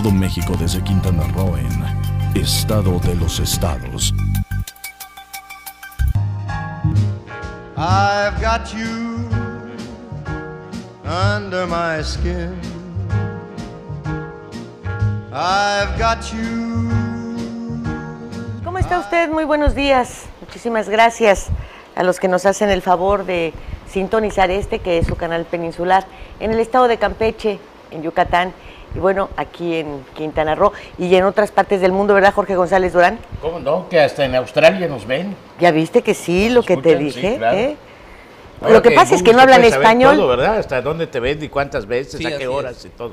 todo México desde Quintana Roo en Estado de los Estados. I've got you under my skin. I've got you. ¿Cómo está usted? Muy buenos días. Muchísimas gracias a los que nos hacen el favor de sintonizar que es su canal peninsular, en el estado de Campeche, en Yucatán, y bueno, aquí en Quintana Roo y en otras partes del mundo, ¿verdad, Jorge González Durán? ¿Cómo no? Que hasta en Australia nos ven. ¿Ya viste que sí, lo que te dije? Sí, claro. Lo que pasa es que no hablan español. Todo, ¿verdad? Hasta dónde te ven y cuántas veces, Sí, a qué horas es. y todo.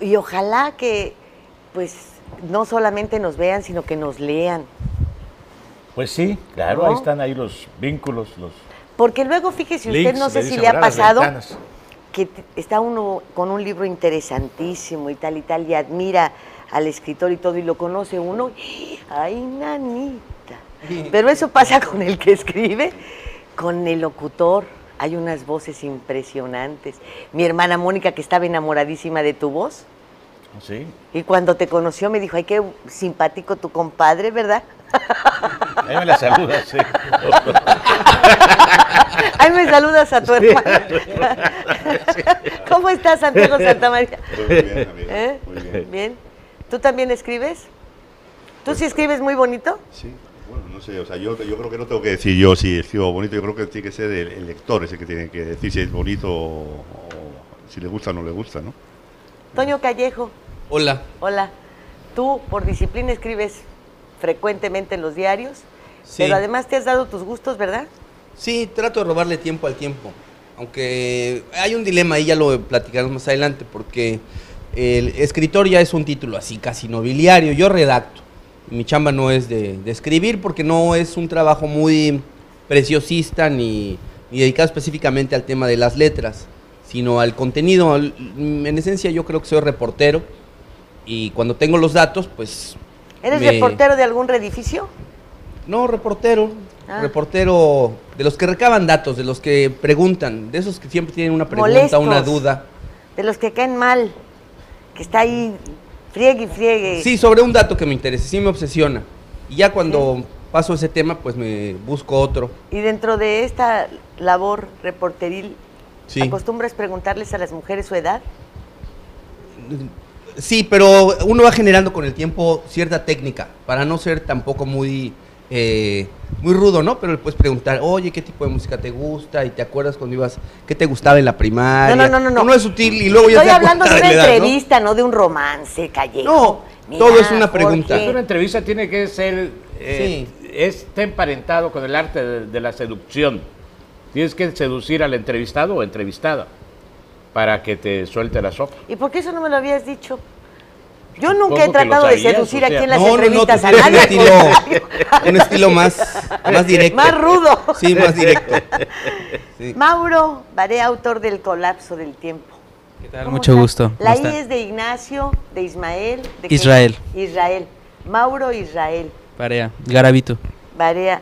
Y ojalá que, pues, no solamente nos vean, sino que nos lean. Pues sí, claro, ¿No? ahí están ahí los vínculos, los Porque luego, fíjese usted, links, no sé si dicen, le ha ¿verdad? Las pasado ventanas. que está uno con un libro interesantísimo y tal, y admira al escritor y todo, y lo conoce uno, ¡ay, nanita! Pero eso pasa con el que escribe, con el locutor. Hay unas voces impresionantes. Mi hermana Mónica, que estaba enamoradísima de tu voz, Sí. y cuando te conoció me dijo, ay, qué simpático tu compadre, ¿verdad? Ahí me la saludas, sí. Ahí me saludas a tu hermana. ¿Cómo estás, Santiago Santamaría? Muy bien, amigo. ¿Eh? Muy bien. Bien. ¿Tú también escribes? ¿Tú sí escribes muy bonito? Sí, bueno, no sé, o sea, yo creo que no tengo que decir yo si escribo bonito, yo creo que tiene que ser el lector ese que tiene que decir si es bonito o si le gusta o no le gusta, ¿no? Toño Callejo, Hola. hola. Tú, por disciplina, escribes frecuentemente en los diarios, Sí. pero además te has dado tus gustos, ¿verdad? Sí, trato de robarle tiempo al tiempo. Aunque hay un dilema ahí, ya lo platicaremos más adelante, porque el escritor ya es un título así casi nobiliario. Yo redacto. Mi chamba no es de escribir porque no es un trabajo muy preciosista ni dedicado específicamente al tema de las letras, sino al contenido. En esencia yo creo que soy reportero y cuando tengo los datos, pues... ¿Eres reportero de algún reedificio? No, reportero. Ah. Reportero de los que recaban datos, de los que preguntan, de esos que siempre tienen una pregunta, Molestos. una duda. De los que caen mal, que está ahí, friegue y friegue. Sí, sobre un dato que me interesa, sí me obsesiona. Y ya cuando paso ese tema, pues me busco otro. Y dentro de esta labor reporteril, Sí. ¿acostumbras preguntarles a las mujeres su edad? Sí, pero uno va generando con el tiempo cierta técnica, para no ser tampoco muy rudo, ¿no? Pero le puedes preguntar, oye, ¿qué tipo de música te gusta? Y te acuerdas cuando ibas, ¿qué te gustaba en la primaria? No. Uno es sutil y luego ya Estoy se da hablando de cuenta una la edad, ¿no? entrevista, no de un romance, Callejo. No, Mira, todo es una pregunta. Jorge, Una entrevista tiene que ser, Sí. está emparentado con el arte de la seducción. Tienes que seducir al entrevistado o entrevistada para que te suelte la sopa. ¿Y por qué eso no me lo habías dicho? Yo nunca Supongo he que tratado lo de sabías, seducir o sea, aquí en las No, entrevistas tú a tienes nadie. al contrario. un estilo más directo. Más rudo. Sí, más directo. Sí. Mauro Barea, autor del Colapso del Tiempo. ¿Qué tal? ¿Cómo Mucho estás? gusto. La ¿Cómo I están? es de Ignacio, de Ismael. ¿de qué? Israel. Israel. Mauro Israel Barea, Garavito. Barea.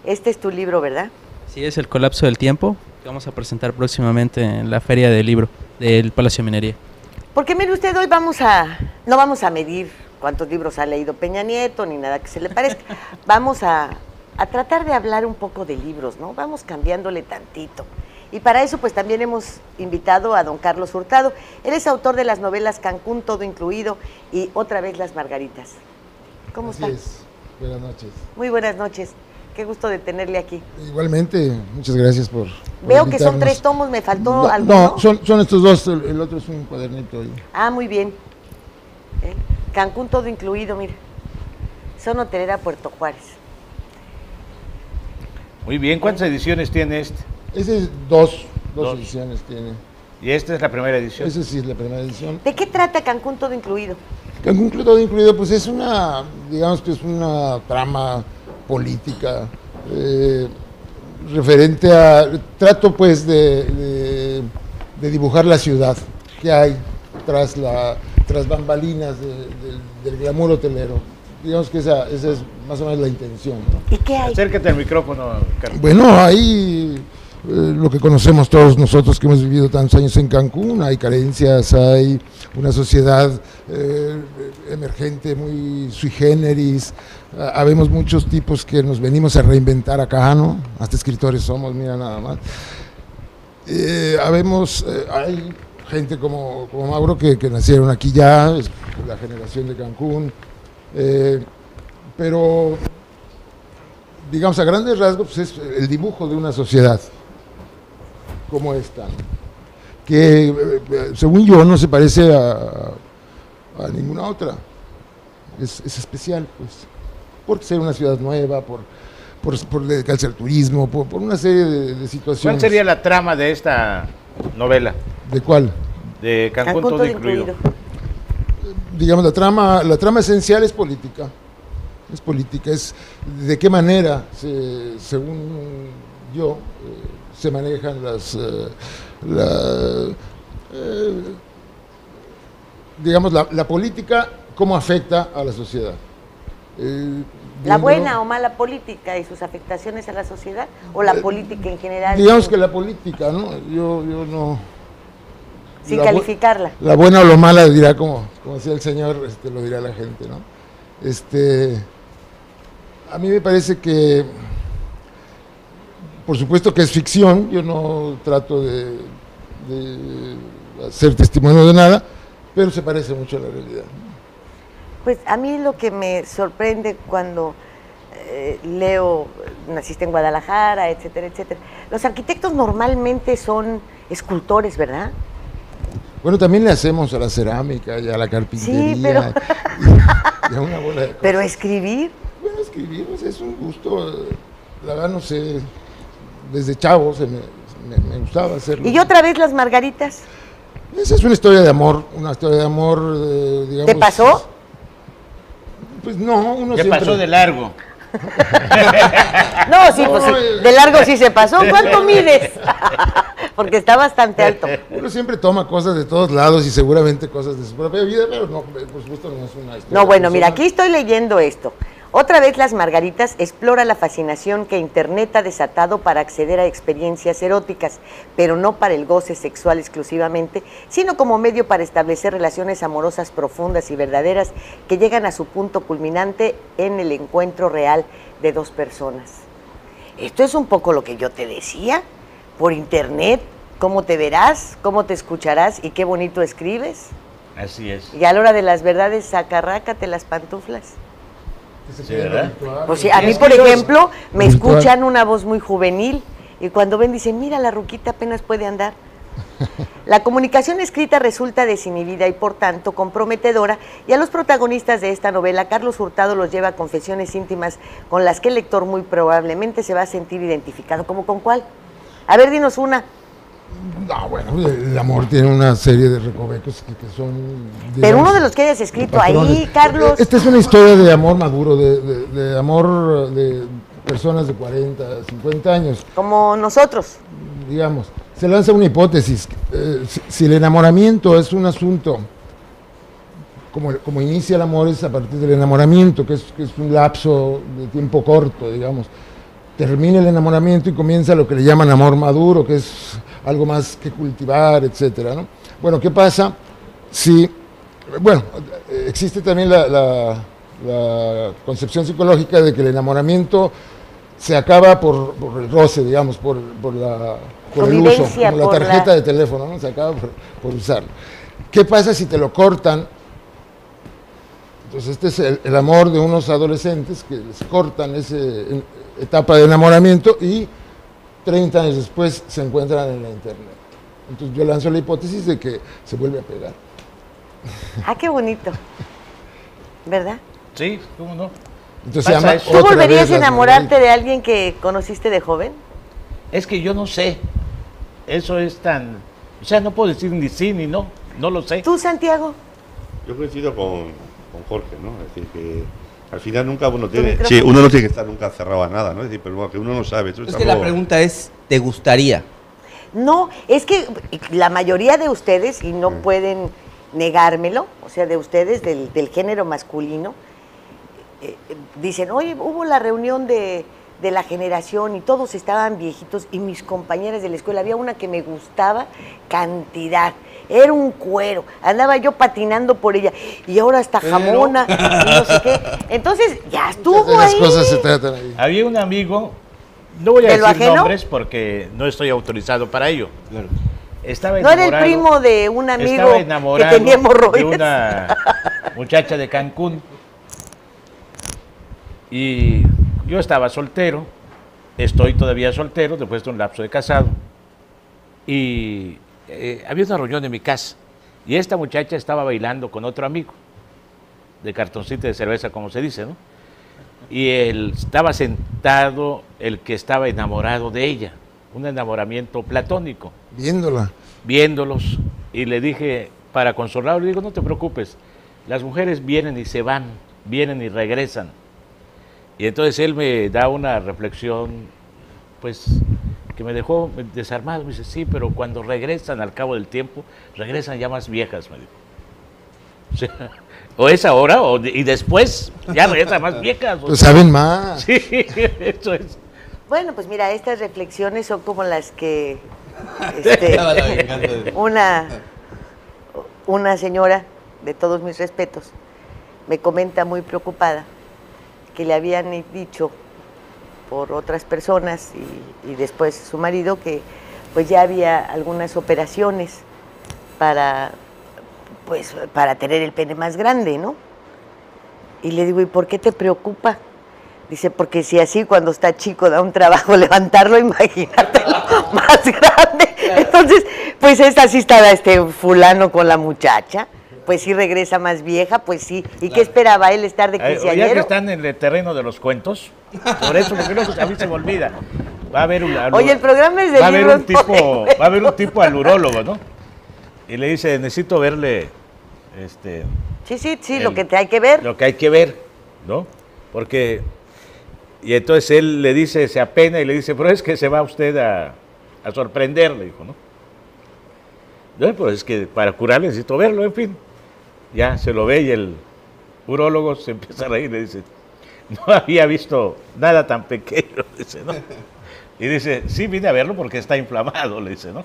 Este es tu libro, ¿verdad? Sí, es El Colapso del Tiempo, que vamos a presentar próximamente en la Feria del Libro del Palacio de Minería. Porque mire usted, hoy no vamos a medir cuántos libros ha leído Peña Nieto, ni nada que se le parezca. Vamos a tratar de hablar un poco de libros, ¿no? Vamos cambiándole tantito. Y para eso, pues también hemos invitado a don Carlos Hurtado. Él es autor de las novelas Cancún, Todo Incluido, y Otra vez las Margaritas. ¿Cómo Así está? es. Buenas noches. Muy buenas noches. Qué gusto de tenerle aquí. Igualmente, muchas gracias por Veo que son invitarnos. 3 tomos, me faltó No, alguno. no, son estos dos, el otro es un cuadernito ahí. Ah, muy bien. Cancún Todo Incluido, mira. Zona Hotelera Puerto Juárez. Muy bien, ¿cuántas ediciones tiene este? Ese es dos Dos. ediciones tiene. Y esta es la primera edición. Esa sí es la primera edición. ¿De qué trata Cancún Todo Incluido? Cancún Todo Incluido, pues es una, digamos que es una trama política referente a, trato pues de dibujar la ciudad que hay tras bambalinas del glamour hotelero. Digamos que esa es más o menos la intención, ¿no? ¿Y qué hay? Acércate al micrófono, Carlos. Bueno, hay lo que conocemos todos nosotros que hemos vivido tantos años en Cancún. Hay carencias, hay una sociedad emergente muy sui generis, habemos muchos tipos que nos venimos a reinventar acá, ¿no? Hasta escritores somos, mira nada más. Hay gente como Mauro que nacieron aquí ya, es la generación de Cancún, pero digamos a grandes rasgos pues es el dibujo de una sociedad como esta, ¿no? Que según yo no se parece a ninguna otra, es especial, pues, por ser una ciudad nueva, por dedicarse al turismo, por una serie de situaciones. ¿Cuál sería la trama de esta novela? ¿De cuál? De Cancún todo incluido. Digamos, la trama esencial es política. Es política, es de qué manera, según yo, se manejan digamos, la política, cómo afecta a la sociedad. ¿La buena o mala política y sus afectaciones a la sociedad? ¿O la política en general? Digamos que la política, ¿no? Yo no... Sin calificarla. La buena o lo mala dirá, como decía el señor, lo dirá la gente, ¿no? A mí me parece que, por supuesto que es ficción, yo no trato de hacer testimonio de nada, pero se parece mucho a la realidad. Pues a mí lo que me sorprende cuando leo, naciste en Guadalajara, etcétera, etcétera, los arquitectos normalmente son escultores, ¿verdad? Bueno, también le hacemos a la cerámica y a la carpintería. Sí, pero... y a una bola de cosas. Pero escribir... Bueno, escribir pues, es un gusto, la verdad no sé, desde chavo me gustaba hacerlo. ¿Y otra vez las margaritas? Esa es una historia de amor, digamos... ¿Te pasó? Pues no, uno ¿Qué siempre... pasó de largo? No, sí, pues sí, de largo sí se pasó. ¿Cuánto mides? Porque está bastante alto. Uno siempre toma cosas de todos lados y seguramente cosas de su propia vida, pero no, por supuesto no es una historia. No, bueno, mira, aquí estoy leyendo esto. Otra vez Las Margaritas explora la fascinación que Internet ha desatado para acceder a experiencias eróticas, pero no para el goce sexual exclusivamente, sino como medio para establecer relaciones amorosas profundas y verdaderas que llegan a su punto culminante en el encuentro real de dos personas. Esto es un poco lo que yo te decía, por Internet, cómo te verás, cómo te escucharás y qué bonito escribes. Así es. Y a la hora de las verdades, sacarrácate las pantuflas. Sí, ¿verdad? Pues sí, a mí, por ejemplo, me escuchan una voz muy juvenil y cuando ven dicen, mira, la ruquita apenas puede andar. La comunicación escrita resulta desinhibida y por tanto comprometedora, y a los protagonistas de esta novela, Carlos Hurtado los lleva a confesiones íntimas con las que el lector muy probablemente se va a sentir identificado. ¿Cómo con cuál? A ver, dinos una. No, bueno, el amor tiene una serie de recovecos que son... digamos, pero uno de los que hayas escrito ahí, Carlos... Esta es una historia de amor maduro, de amor de personas de 40, 50 años. Como nosotros. Digamos, se lanza una hipótesis. Si el enamoramiento es un asunto, como inicia el amor es a partir del enamoramiento, que es un lapso de tiempo corto, digamos. Termina el enamoramiento y comienza lo que le llaman amor maduro, que es algo más que cultivar, etcétera, ¿no? Bueno, ¿qué pasa si... Bueno, existe también la concepción psicológica de que el enamoramiento se acaba por el roce, digamos, por el uso, como la tarjeta de teléfono, ¿no? Se acaba por usarlo. ¿Qué pasa si te lo cortan? Entonces este es el amor de unos adolescentes que les cortan esa etapa de enamoramiento y 30 años después se encuentran en la internet. Entonces yo lanzo la hipótesis de que se vuelve a pegar. Ah, qué bonito. ¿Verdad? Sí, ¿cómo no? Entonces, ¿tú volverías a enamorarte de alguien que conociste de joven? Es que yo no sé. Eso es tan... O sea, no puedo decir ni sí ni no. No lo sé. ¿Tú, Santiago? Yo coincido con Jorge, ¿no? Es decir, que al final nunca uno tiene... Sí, uno no tiene que estar nunca cerrado a nada, ¿no? Es decir, pero que uno no sabe. Es que la pregunta es, ¿te gustaría? No, es que la mayoría de ustedes, y no pueden negármelo, o sea, de ustedes, del género masculino, dicen, oye, hubo la reunión de de la generación y todos estaban viejitos y mis compañeras de la escuela, había una que me gustaba cantidad, era un cuero, andaba yo patinando por ella y ahora está jamona y no sé qué, entonces ya estuvo Las ahí. cosas se tratan ahí. Había un amigo, no voy a ¿De lo decir ajeno? nombres porque no estoy autorizado para ello. Claro. Estaba No era el enamorado- primo de un amigo estaba que enamorado tenía de hemorroides. una muchacha de Cancún. Y yo estaba soltero, estoy todavía soltero, después de un lapso de casado. Y había una reunión en mi casa. Y esta muchacha estaba bailando con otro amigo, de cartoncito de cerveza, como se dice, ¿no? Y él estaba sentado, el que estaba enamorado de ella, un enamoramiento platónico, viéndolos. Y le dije, para consolarlo, le digo, no te preocupes, las mujeres vienen y se van, vienen y regresan. Y entonces él me da una reflexión, pues, que me dejó desarmado. Me dice, sí, pero cuando regresan al cabo del tiempo, regresan ya más viejas, me dijo. O sea, o es ahora, y después ya regresan más viejas. Pues saben más. Sí, eso es. Bueno, pues mira, estas reflexiones son como las que una señora, de todos mis respetos, me comenta muy preocupada que le habían dicho por otras personas y después su marido que pues ya había algunas operaciones para tener el pene más grande, ¿no? Y le digo, ¿y por qué te preocupa? Dice, porque si así cuando está chico da un trabajo levantarlo, imagínatelo más grande. Entonces, pues así estaba fulano con la muchacha. Pues sí regresa más vieja, pues sí. ¿Y qué esperaba él estar de Ya que quinceañero? están en el terreno de los cuentos, por eso, porque luego a mí se me olvida. Va a haber Oye, el programa es de va a haber libros, un tipo, no de va a haber un tipo al urólogo, ¿no? Y le dice, necesito verle Sí, lo que te hay que ver. lo que hay que ver, ¿no? Porque, y entonces él le dice, se apena y le dice, pero es que se va usted a sorprender, le dijo, ¿no? No, pues es que para curarle necesito verlo, en fin. Ya se lo ve y el urólogo se empieza a reír y le dice, no había visto nada tan pequeño, dice, ¿no? Y dice, sí, vine a verlo porque está inflamado, le dice, ¿no?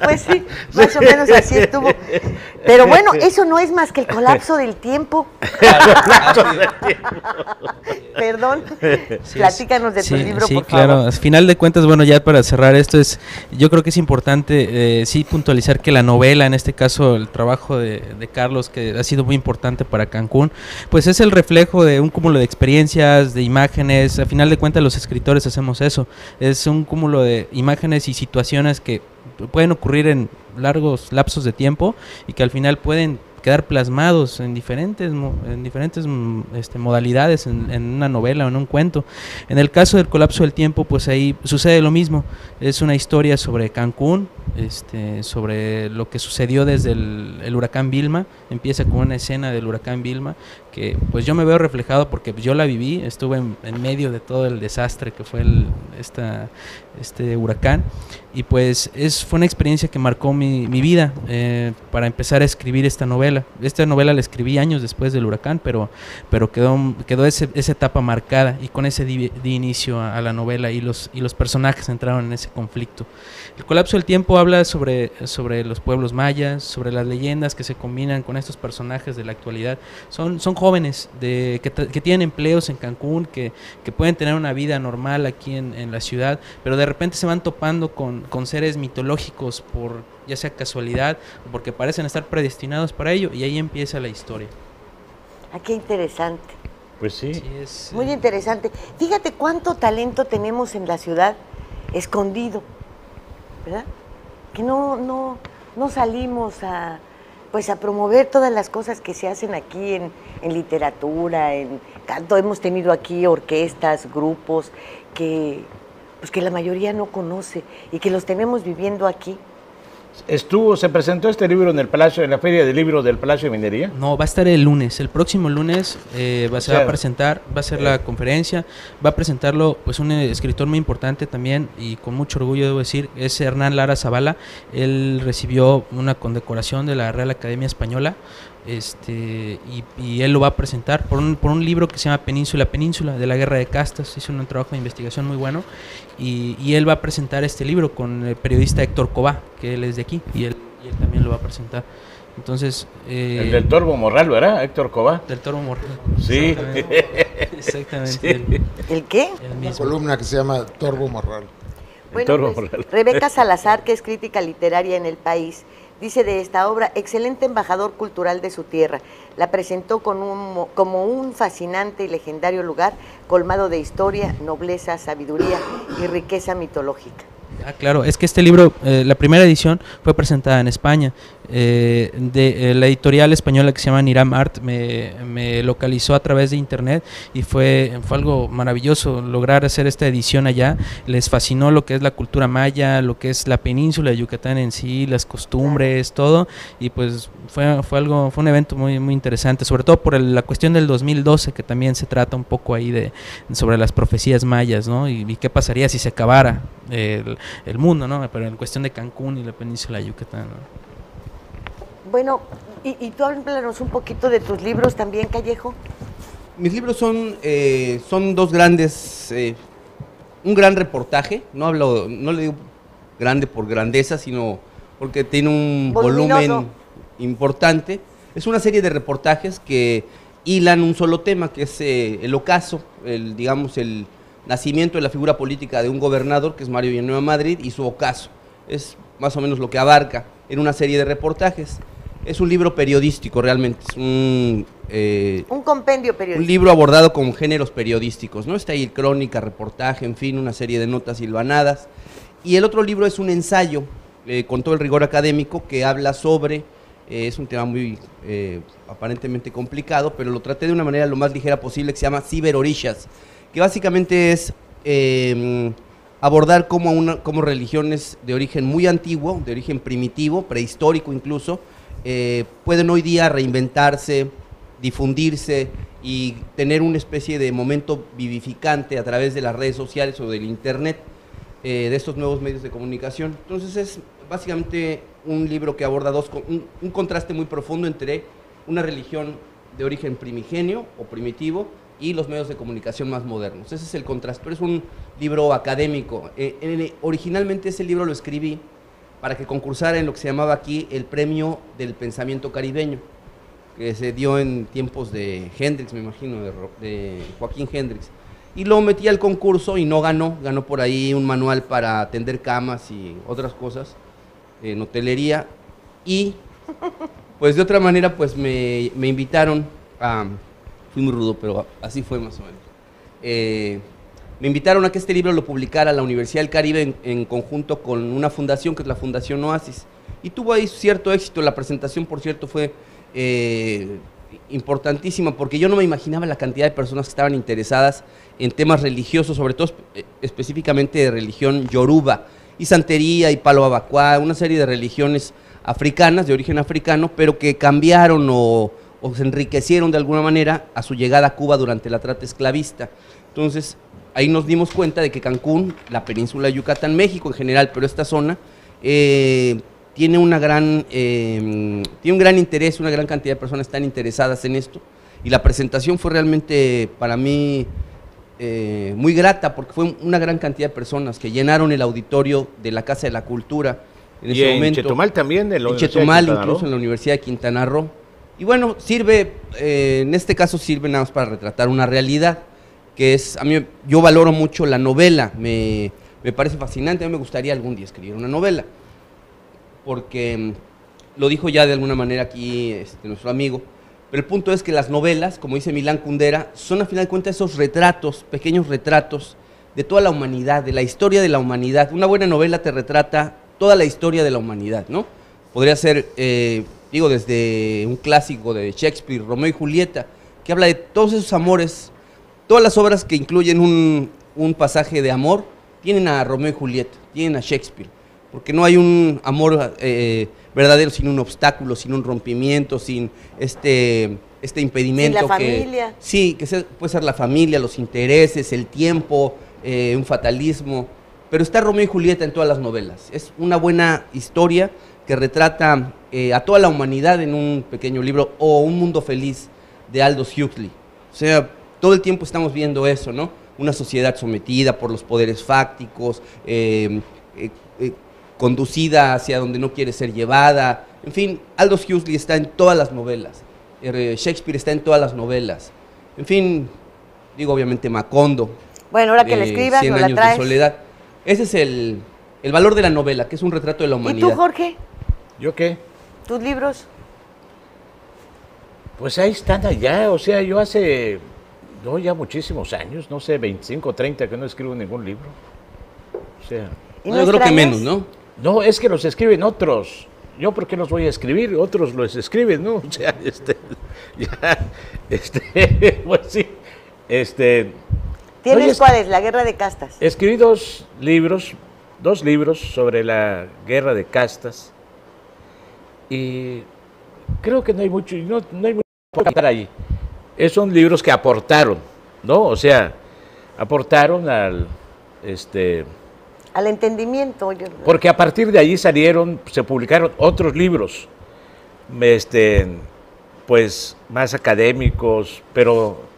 Pues sí, más o menos así estuvo. Pero bueno, eso no es más que el colapso del tiempo. Perdón, platícanos de tu libro, sí, por claro. favor. Al final de cuentas, bueno, ya para cerrar esto, yo creo que es importante sí puntualizar que la novela, en este caso el trabajo de Carlos, que ha sido muy importante para Cancún, pues es el reflejo de un cúmulo de experiencias, de imágenes. Al final de cuentas los escritores hacemos eso, es un cúmulo de imágenes y situaciones que pueden ocurrir en largos lapsos de tiempo y que al final pueden quedar plasmados en diferentes modalidades en una novela o en un cuento. En el caso del colapso del tiempo, pues ahí sucede lo mismo. Es una historia sobre Cancún, sobre lo que sucedió desde el huracán Vilma. Empieza con una escena del huracán Vilma que pues yo me veo reflejado porque yo la viví, estuve en medio de todo el desastre que fue este huracán, y pues fue una experiencia que marcó mi vida para empezar a escribir esta novela. Esta novela la escribí años después del huracán, pero quedó esa etapa marcada, y con ese di inicio a la novela, y los personajes entraron en ese conflicto. El colapso del tiempo habla sobre los pueblos mayas, sobre las leyendas que se combinan con estos personajes de la actualidad. Son jóvenes que tienen empleos en Cancún, que pueden tener una vida normal aquí en la ciudad, pero de repente se van topando con seres mitológicos por ya sea casualidad o porque parecen estar predestinados para ello, y ahí empieza la historia. Ah, qué interesante. Pues sí. Sí, es, Muy interesante. Fíjate cuánto talento tenemos en la ciudad escondido, ¿verdad? Que no salimos a promover todas las cosas que se hacen aquí en literatura, en canto. Hemos tenido aquí orquestas, grupos que la mayoría no conoce y que los tenemos viviendo aquí. Se presentó este libro en la Feria del Libro del Palacio de Minería. No, va a estar el próximo lunes se va a presentar, va a ser la conferencia, va a presentarlo pues un escritor muy importante también, y con mucho orgullo debo decir, es Hernán Lara Zavala. Él recibió una condecoración de la Real Academia Española y él lo va a presentar por un libro que se llama Península, de la Guerra de Castas. Hizo un trabajo de investigación muy bueno, y él va a presentar este libro con el periodista Héctor Cobá, que él es de aquí, y él también lo va a presentar. Entonces, el del Torbo Morral, ¿verdad? Héctor Cobá. Del Torbo Morral. Sí. Exactamente. Sí. ¿El qué? Una columna que se llama Torbo Morral. Bueno, pues, Rebeca Salazar, que es crítica literaria en El País, dice de esta obra: excelente embajador cultural de su tierra. La presentó como un fascinante y legendario lugar colmado de historia, nobleza, sabiduría y riqueza mitológica. Ah, claro, es que este libro, la primera edición fue presentada en España, de la editorial española que se llama Niram Art me localizó a través de internet, y fue algo maravilloso lograr hacer esta edición allá. Les fascinó lo que es la cultura maya, lo que es la península de Yucatán en sí, las costumbres, todo, y pues fue un evento muy, muy interesante, sobre todo por la cuestión del 2012, que también se trata un poco ahí sobre las profecías mayas, ¿no? Y qué pasaría si se acabara el mundo, ¿no? Pero en cuestión de Cancún y la península de Yucatán, ¿no? Bueno, y tú háblanos un poquito de tus libros también, Callejo. Mis libros son dos grandes, un gran reportaje. No le digo grande por grandeza, sino porque tiene un volumen importante. Es una serie de reportajes que hilan un solo tema, que es el ocaso, el nacimiento de la figura política de un gobernador, que es Mario Villanueva Madrid, y su ocaso. Es más o menos lo que abarca en una serie de reportajes. Es un libro periodístico, realmente. Es un compendio periodístico. Un libro abordado con géneros periodísticos, ¿no? Está ahí crónica, reportaje, en fin, una serie de notas hilvanadas. Y el otro libro es un ensayo, con todo el rigor académico, que habla sobre, es un tema muy aparentemente complicado, pero lo traté de una manera lo más ligera posible, que se llama Ciberorishas, que básicamente es abordar cómo religiones de origen muy antiguo, de origen primitivo, prehistórico incluso, pueden hoy día reinventarse, difundirse y tener una especie de momento vivificante a través de las redes sociales o del internet, de estos nuevos medios de comunicación. Entonces es básicamente un libro que aborda un contraste muy profundo entre una religión de origen primigenio o primitivo y los medios de comunicación más modernos. Ese es el contraste, pero es un libro académico. Originalmente ese libro lo escribí para que concursara en lo que se llamaba aquí el Premio del Pensamiento Caribeño, que se dio en tiempos de Hendrix, me imagino, de Joaquín Hendrix. Y lo metí al concurso y no ganó por ahí un manual para atender camas y otras cosas en hotelería. Y pues de otra manera pues me invitaron a... Fui muy rudo, pero así fue más o menos. Me invitaron a que este libro lo publicara la Universidad del Caribe en conjunto con una fundación, que es la Fundación Oasis. Y tuvo ahí cierto éxito. La presentación, por cierto, fue importantísima, porque yo no me imaginaba la cantidad de personas que estaban interesadas en temas religiosos, sobre todo específicamente de religión yoruba, y santería, y palo abacuá, una serie de religiones africanas, de origen africano, pero que cambiaron o se enriquecieron de alguna manera a su llegada a Cuba durante la trata esclavista. Entonces, ahí nos dimos cuenta de que Cancún, la península de Yucatán, México en general, pero esta zona, tiene un gran interés, una gran cantidad de personas están interesadas en esto, y la presentación fue realmente para mí muy grata, porque fue una gran cantidad de personas que llenaron el auditorio de la Casa de la Cultura en ese momento. En Chetumal también, en Chetumal, incluso en la Universidad de Quintana Roo. Y bueno, sirve, en este caso sirve nada más para retratar una realidad, que es, yo valoro mucho la novela, me parece fascinante, a mí me gustaría algún día escribir una novela, porque lo dijo ya de alguna manera aquí nuestro amigo, pero el punto es que las novelas, como dice Milán Kundera, son a final de cuentas esos retratos, pequeños retratos de toda la humanidad, de la historia de la humanidad. Una buena novela te retrata toda la historia de la humanidad, ¿no? Podría ser, desde un clásico de Shakespeare, Romeo y Julieta, que habla de todos esos amores. Todas las obras que incluyen un pasaje de amor tienen a Romeo y Julieta, tienen a Shakespeare, porque no hay un amor verdadero sin un obstáculo, sin un rompimiento, sin este impedimento. Sin la familia. Sí, puede ser la familia, los intereses, el tiempo, un fatalismo, pero está Romeo y Julieta en todas las novelas. Es una buena historia que retrata a toda la humanidad en un pequeño libro, o Un mundo feliz de Aldous Huxley. O sea, todo el tiempo estamos viendo eso, ¿no? Una sociedad sometida por los poderes fácticos, conducida hacia donde no quiere ser llevada. En fin, Aldous Huxley está en todas las novelas. Shakespeare está en todas las novelas. En fin, digo obviamente Macondo. Bueno, ahora que la escribas, 100 nos la años traes. de soledad. Ese es el valor de la novela, que es un retrato de la ¿Y humanidad. tú, Jorge? ¿Yo qué? ¿Tus libros? Pues ahí están allá, o sea, yo hace, no, ya muchísimos años, no sé, 25, 30 que no escribo ningún libro. O sea, ¿Y No, yo creo que extrañas? menos, ¿no? no, es que los escriben otros. Yo, ¿por qué los voy a escribir? Otros los escriben, ¿no? O sea, pues sí, ¿Tienes no, cuáles? La Guerra de Castas. escribí dos libros sobre la guerra de castas y creo que no hay mucho, no hay mucho que contar ahí. Son libros que aportaron, ¿no? O sea, aportaron al, Al entendimiento. porque a partir de allí se publicaron otros libros, pues más académicos, pero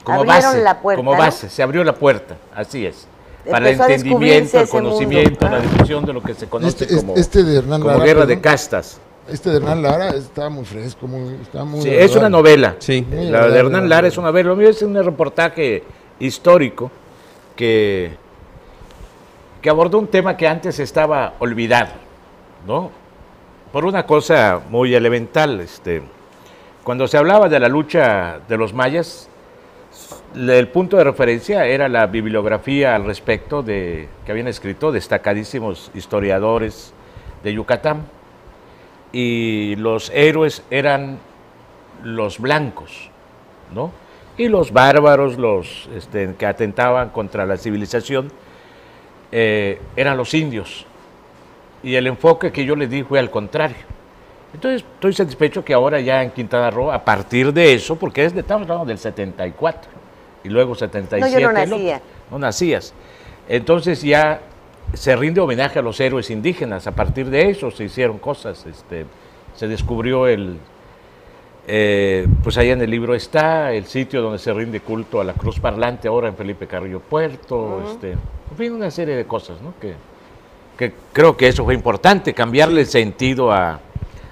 como Abrieron base, la puerta, como ¿no? base, se abrió la puerta, así es. Para el Empezó a entendimiento, descubrirse el ese mundo. conocimiento, la Ah. difusión de lo que se conoce como, de Hernán como Lara, guerra de perdón. castas. Este de Hernán Lara está muy fresco, está muy Sí, es agradable. una novela. Sí. Muy La de agradable, Hernán Lara es una novela. Lo mío es un reportaje histórico que abordó un tema que antes estaba olvidado, ¿no? Por una cosa muy elemental. Cuando se hablaba de la lucha de los mayas, el punto de referencia era la bibliografía al respecto que habían escrito destacadísimos historiadores de Yucatán. Y los héroes eran los blancos, ¿no? Y los bárbaros, los que atentaban contra la civilización, eran los indios. Y el enfoque que yo les di fue al contrario. Entonces, estoy satisfecho que ahora ya en Quintana Roo, a partir de eso, porque estamos hablando del 74, y luego 77. No, yo no nacía. No nacías. Entonces ya se rinde homenaje a los héroes indígenas. A partir de eso se hicieron cosas. Se descubrió pues allá en el libro está el sitio donde se rinde culto a la cruz parlante ahora en Felipe Carrillo Puerto. En fin, una serie de cosas, ¿no? Que creo que eso fue importante, cambiarle el sentido a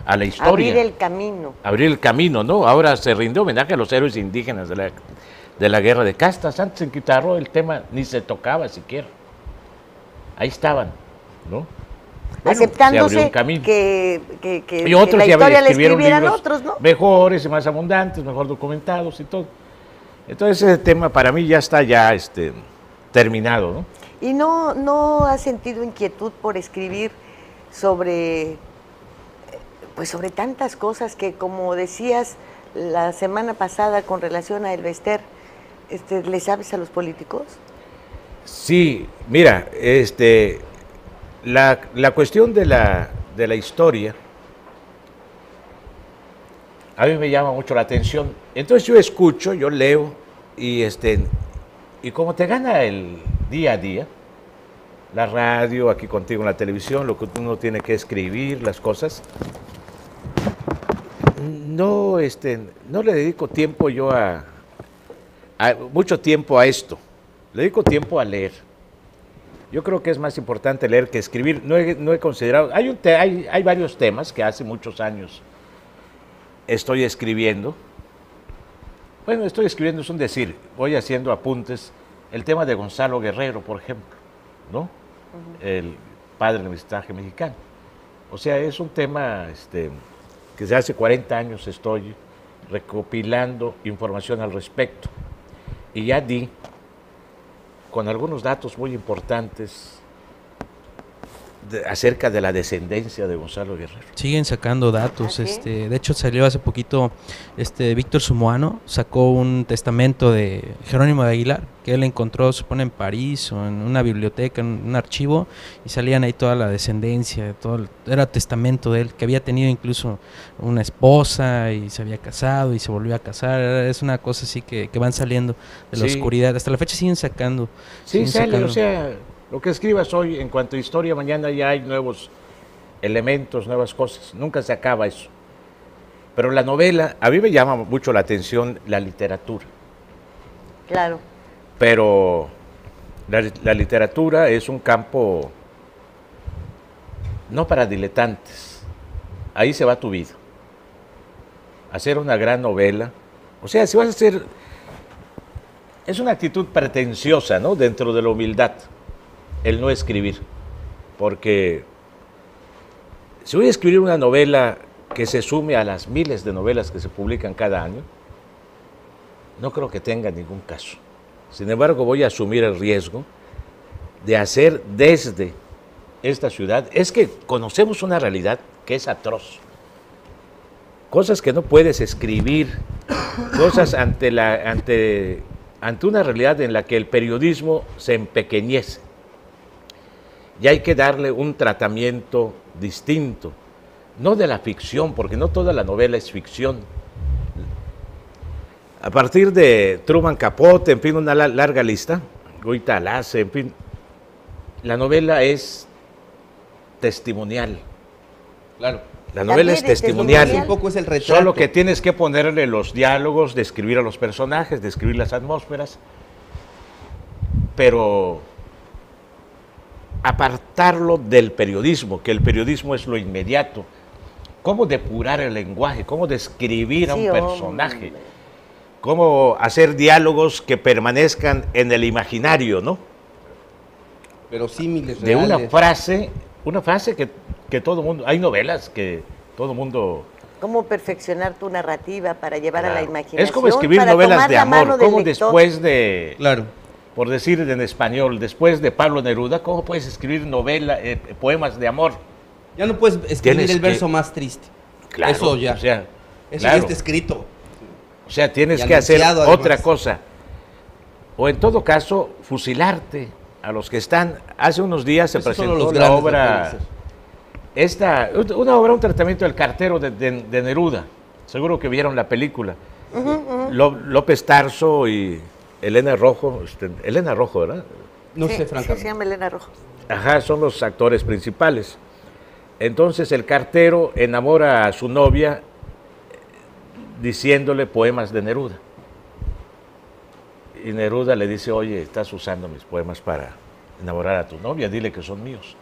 la historia. Abrir el camino. Abrir el camino, ¿no? Ahora se rinde homenaje a los héroes indígenas de la guerra de castas. Antes en Quintana Roo el tema ni se tocaba siquiera. Ahí estaban, ¿no? Bueno, Aceptándose se abrió un camino. que Y otros la ya historia la escribieron escribieran libros otros, ¿no? mejores y más abundantes, mejor documentados y todo. Entonces ese tema para mí ya está terminado, ¿no? ¿Y no has sentido inquietud por escribir sobre tantas cosas que, como decías la semana pasada con relación a Elvester, ¿le sabes a los políticos? Sí, mira, la cuestión de la historia a mí me llama mucho la atención. Entonces yo escucho, yo leo y como te gana el día a día, la radio, aquí contigo en la televisión, lo que uno tiene que escribir, las cosas, no le dedico tiempo yo mucho tiempo a esto. Le dedico tiempo a leer. Yo creo que es más importante leer que escribir. No he considerado. Hay varios temas que hace muchos años estoy escribiendo. Bueno, estoy escribiendo es un decir. Voy haciendo apuntes. El tema de Gonzalo Guerrero, por ejemplo, ¿no? El padre del mestizaje mexicano. O sea, es un tema que desde hace 40 años estoy recopilando información al respecto. Y ya di con algunos datos muy importantes acerca de la descendencia de Gonzalo Guerrero. Siguen sacando datos. ¿Ah, sí? De hecho, salió hace poquito Víctor Sumuano, sacó un testamento de Jerónimo de Aguilar, que él encontró, se supone, en París o en una biblioteca, en un archivo, y salían ahí toda la descendencia, era testamento de él, que había tenido incluso una esposa y se había casado y se volvió a casar. Es una cosa así que van saliendo de la Sí. oscuridad. Hasta la fecha siguen sacando. Sí, siguen sale, sacando. o sea, lo que escribas hoy en cuanto a historia, mañana ya hay nuevos elementos, nuevas cosas. Nunca se acaba eso. Pero la novela, a mí me llama mucho la atención la literatura. Claro. Pero la literatura es un campo no para diletantes. Ahí se va tu vida. Hacer una gran novela. O sea, si vas a hacer... Es una actitud pretenciosa, ¿no? Dentro de la humildad, el no escribir. Porque si voy a escribir una novela que se sume a las miles de novelas que se publican cada año, no creo que tenga ningún caso. Sin embargo, voy a asumir el riesgo de hacer desde esta ciudad. Es que conocemos una realidad que es atroz. Cosas que no puedes escribir, cosas ante una realidad en la que el periodismo se empequeñece. Y hay que darle un tratamiento distinto, no de la ficción, porque no toda la novela es ficción. A partir de Truman Capote, en fin, una larga lista, Guy Talace, en fin, la novela es testimonial. Claro. La novela es testimonial. Un poco es el retrato. Solo que tienes que ponerle los diálogos, describir a los personajes, describir las atmósferas, pero apartarlo del periodismo, que el periodismo es lo inmediato. ¿Cómo depurar el lenguaje? ¿Cómo describir a un personaje? ¿Cómo hacer diálogos que permanezcan en el imaginario, ¿no? Pero símiles de reales. una frase que todo mundo, hay novelas que todo mundo... ¿Cómo perfeccionar tu narrativa para llevar a la imaginación? Es como escribir para novelas tomar de la mano amor, del como lector? después de... Claro. Por decir en español, después de Pablo Neruda, ¿cómo puedes escribir poemas de amor? Ya no puedes escribir Tienes el verso que- más triste. Claro, Eso ya. o sea, Eso claro. ya está escrito. O sea, tienes Y que hacer anunciado, además. otra cosa. O en todo caso, fusilarte a los que están... Hace unos días se Esos son presentó los la grandes obra... del una obra, un tratamiento del cartero de Neruda. Seguro que vieron la película. López Tarso y Elena Rojo. Elena Rojo, ¿verdad? No Sí, sé, sí, francamente. se llama Elena Rojo. Ajá, son los actores principales. Entonces el cartero enamora a su novia diciéndole poemas de Neruda. Y Neruda le dice, oye, estás usando mis poemas para enamorar a tu novia, dile que son míos.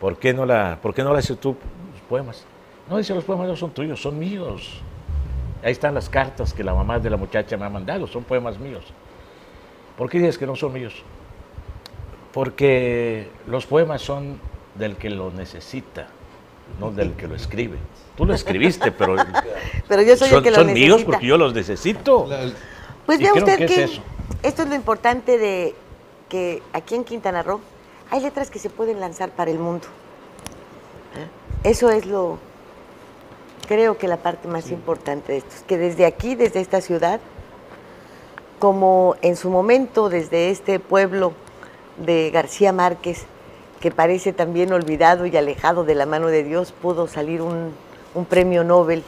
¿Por qué no haces tú los poemas? No, dice, los poemas no son tuyos, son míos. Ahí están las cartas que la mamá de la muchacha me ha mandado, son poemas míos. ¿Por qué dices que no son míos? Porque los poemas son del que lo necesita, no del que lo escribe. Tú lo escribiste, pero Pero yo soy el que lo son míos necesita. porque yo los necesito. Pues Y vea creo usted que es que eso. esto es lo importante de que aquí en Quintana Roo hay letras que se pueden lanzar para el mundo. Eso es creo que la parte más importante de esto, es que desde aquí, desde esta ciudad, como en su momento desde este pueblo de García Márquez, que parece también olvidado y alejado de la mano de Dios, pudo salir un premio Nobel,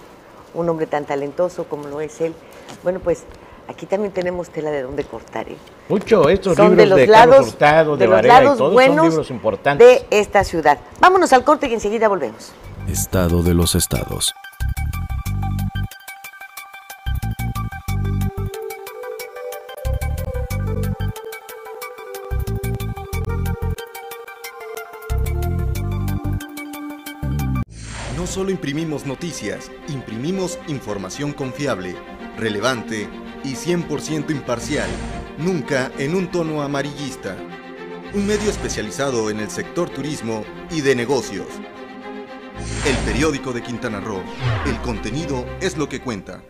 un hombre tan talentoso como lo es él. Bueno, pues aquí también tenemos tela de dónde cortar. Mucho, estos Son libros de Carlos Hurtado, de los Varela y lados todos son buenos libros importantes. de esta ciudad. Vámonos al corte y enseguida volvemos. Estado de los estados. No solo imprimimos noticias, imprimimos información confiable, relevante y 100% imparcial, nunca en un tono amarillista. Un medio especializado en el sector turismo y de negocios. El periódico de Quintana Roo. El contenido es lo que cuenta.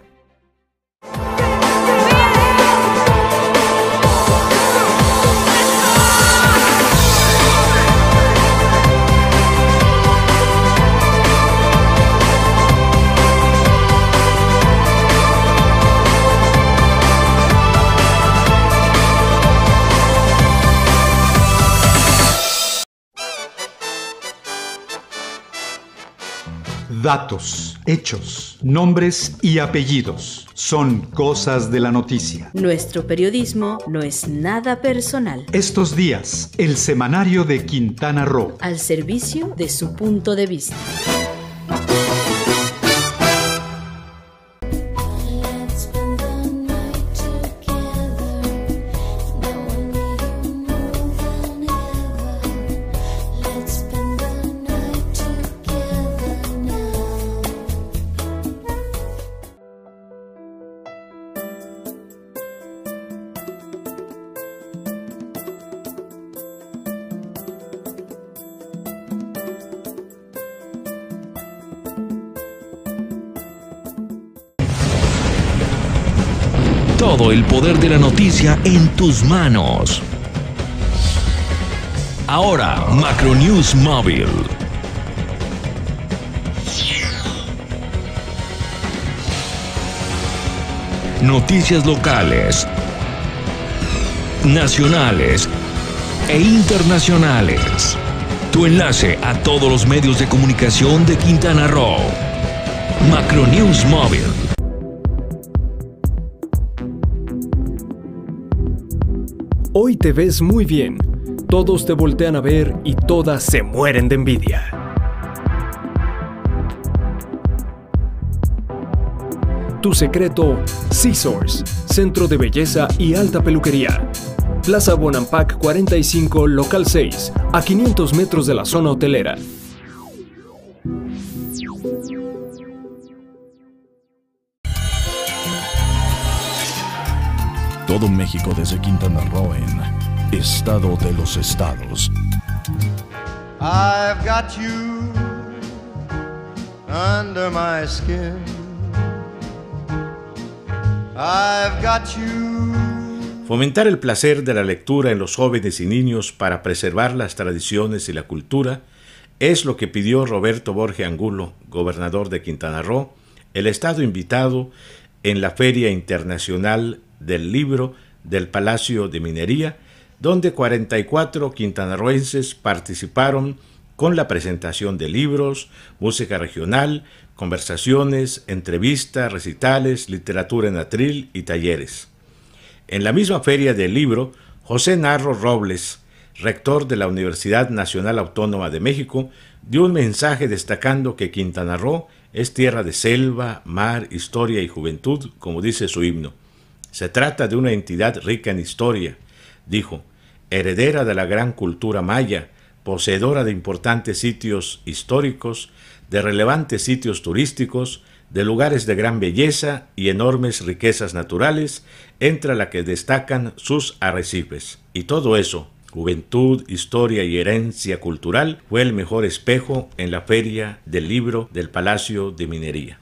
datos, hechos, nombres y apellidos. Son cosas de la noticia. Nuestro periodismo no es nada personal. Estos días, el semanario de Quintana Roo. Al servicio de su punto de vista. Todo el poder de la noticia en tus manos. Ahora, Macronews Móvil. Noticias locales, nacionales e internacionales. Tu enlace a todos los medios de comunicación de Quintana Roo. Macronews Móvil. Hoy te ves muy bien, todos te voltean a ver y todas se mueren de envidia. Tu secreto, Scissors, centro de belleza y alta peluquería. Plaza Bonampak 45, local 6, a 500 metros de la zona hotelera. Todo México desde Quintana Roo en Estado de los Estados. I've got you under my skin. I've got you. Fomentar el placer de la lectura en los jóvenes y niños para preservar las tradiciones y la cultura es lo que pidió Roberto Borge Angulo, gobernador de Quintana Roo, el estado invitado en la Feria Internacional del Libro del Palacio de Minería, donde 44 quintanarroenses participaron con la presentación de libros, música regional, conversaciones, entrevistas, recitales, literatura en atril y talleres. En la misma Feria del Libro, José Narro Robles, rector de la Universidad Nacional Autónoma de México, dio un mensaje destacando que Quintana Roo es tierra de selva, mar, historia y juventud, como dice su himno. Se trata de una entidad rica en historia, dijo, heredera de la gran cultura maya, poseedora de importantes sitios históricos, de relevantes sitios turísticos, de lugares de gran belleza y enormes riquezas naturales, entre las que destacan sus arrecifes. Y todo eso, juventud, historia y herencia cultural, fue el mejor espejo en la Feria del Libro del Palacio de Minería.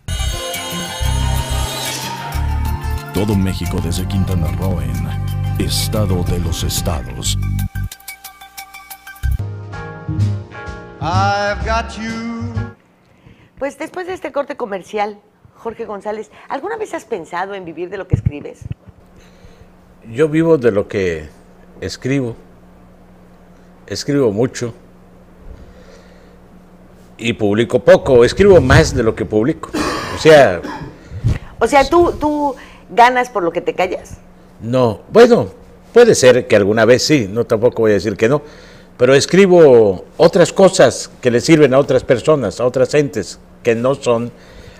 Todo México desde Quintana Roo en Estado de los Estados. I've got you. Pues después de este corte comercial, Jorge González, ¿alguna vez has pensado en vivir de lo que escribes? Yo vivo de lo que escribo. Escribo mucho. Y publico poco. Escribo más de lo que publico. O sea, ¿tú ganas por lo que te callas? No, bueno, puede ser que alguna vez sí, no tampoco voy a decir que no, pero escribo otras cosas que le sirven a otras personas, a otras gentes que no son,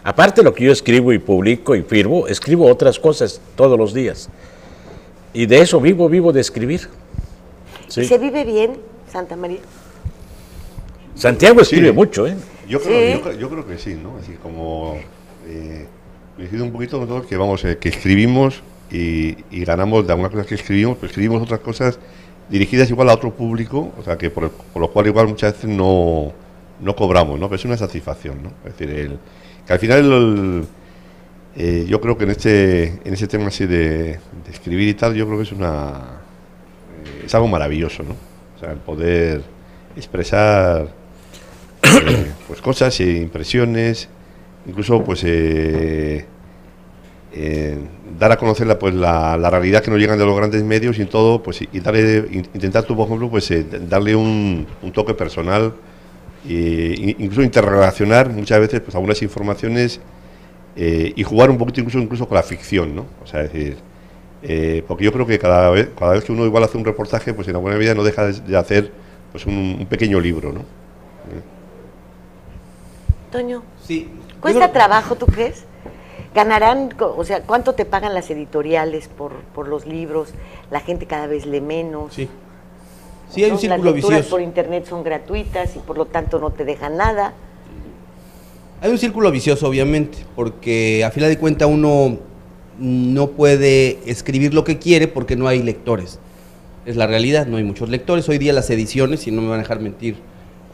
aparte de lo que yo escribo y publico y firmo, escribo otras cosas todos los días. Y de eso vivo de escribir. Sí. ¿Y se vive bien, Santa María? Santiago escribe mucho, ¿eh? Yo creo que sí, ¿no? Así como coincido un poquito con todos que vamos, que escribimos y ganamos de algunas cosas que escribimos, pero escribimos otras cosas dirigidas igual a otro público, o sea que por lo cual igual muchas veces no cobramos, ¿no? Pero es una satisfacción, ¿no? Es decir, que al final yo creo que en ese tema así de escribir y tal, yo creo que es algo maravilloso, ¿no? O sea, el poder expresar pues cosas e impresiones, incluso pues dar a conocer la realidad que nos llegan de los grandes medios y todo, pues y intentar tú, por ejemplo, pues darle un toque personal incluso interrelacionar muchas veces pues, algunas informaciones y jugar un poquito incluso con la ficción, ¿no? O sea, es decir, porque yo creo que cada vez que uno igual hace un reportaje, pues en alguna medida no deja de hacer pues un pequeño libro, ¿no? Toño, sí. ¿cuesta trabajo, tú crees? ¿Ganarán, o sea, cuánto te pagan las editoriales por los libros? La gente cada vez lee menos. Sí. Sí, hay un círculo Las lecturas vicioso. por internet son gratuitas y por lo tanto no te dejan nada. Hay un círculo vicioso, obviamente, porque a final de cuentas uno no puede escribir lo que quiere porque no hay lectores. Es la realidad, no hay muchos lectores. Hoy día las ediciones, y no me van a dejar mentir,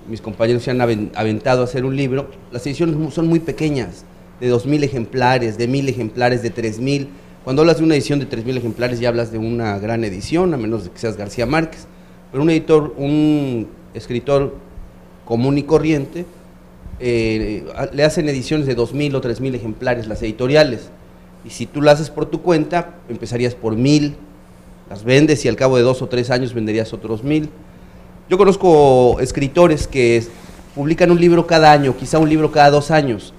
mis compañeros se han aventado a hacer un libro, las ediciones son muy pequeñas, de 2,000 ejemplares, de 1,000 ejemplares, de 3,000. Cuando hablas de una edición de 3,000 ejemplares ya hablas de una gran edición, a menos de que seas García Márquez. Pero un escritor común y corriente, le hacen ediciones de 2,000 o 3,000 ejemplares las editoriales. Y si tú las haces por tu cuenta, empezarías por 1,000, las vendes y al cabo de 2 o 3 años venderías otros 1,000. Yo conozco escritores que publican un libro cada año, quizá un libro cada 2 años,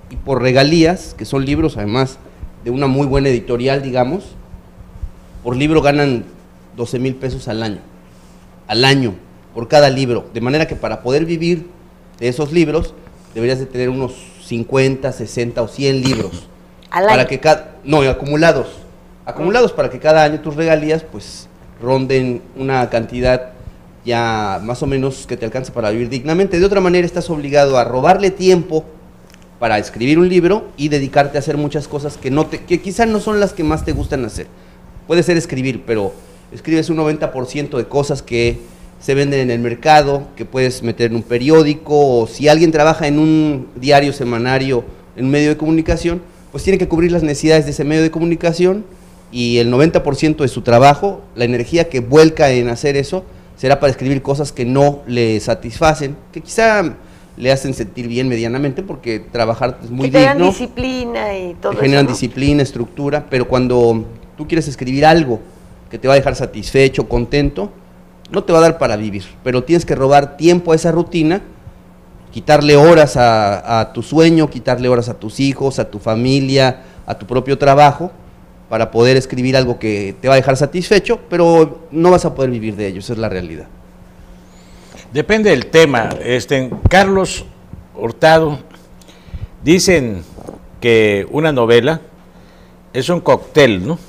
y por regalías, que son libros además de una muy buena editorial, digamos, por libro ganan 12,000 pesos al año, por cada libro, de manera que para poder vivir de esos libros, deberías de tener unos 50, 60 o 100 libros. ¿Al para año? que acumulados para que cada año tus regalías pues ronden una cantidad ya más o menos que te alcance para vivir dignamente. De otra manera estás obligado a robarle tiempo para escribir un libro y dedicarte a hacer muchas cosas que quizá no son las que más te gustan hacer. Puede ser escribir, pero escribes un 90% de cosas que se venden en el mercado, que puedes meter en un periódico, o si alguien trabaja en un diario semanario, en un medio de comunicación, pues tiene que cubrir las necesidades de ese medio de comunicación, y el 90% de su trabajo, la energía que vuelca en hacer eso, será para escribir cosas que no le satisfacen, que quizá le hacen sentir bien medianamente, porque trabajar es muy que te dan digno, disciplina y todo te generan eso, ¿no? disciplina, estructura, pero cuando tú quieres escribir algo que te va a dejar satisfecho, contento, no te va a dar para vivir, pero tienes que robar tiempo a esa rutina, quitarle horas a tu sueño, quitarle horas a tus hijos, a tu familia, a tu propio trabajo, para poder escribir algo que te va a dejar satisfecho, pero no vas a poder vivir de ello, esa es la realidad. Depende del tema. Carlos Hurtado, dicen que una novela es un cóctel, ¿no?,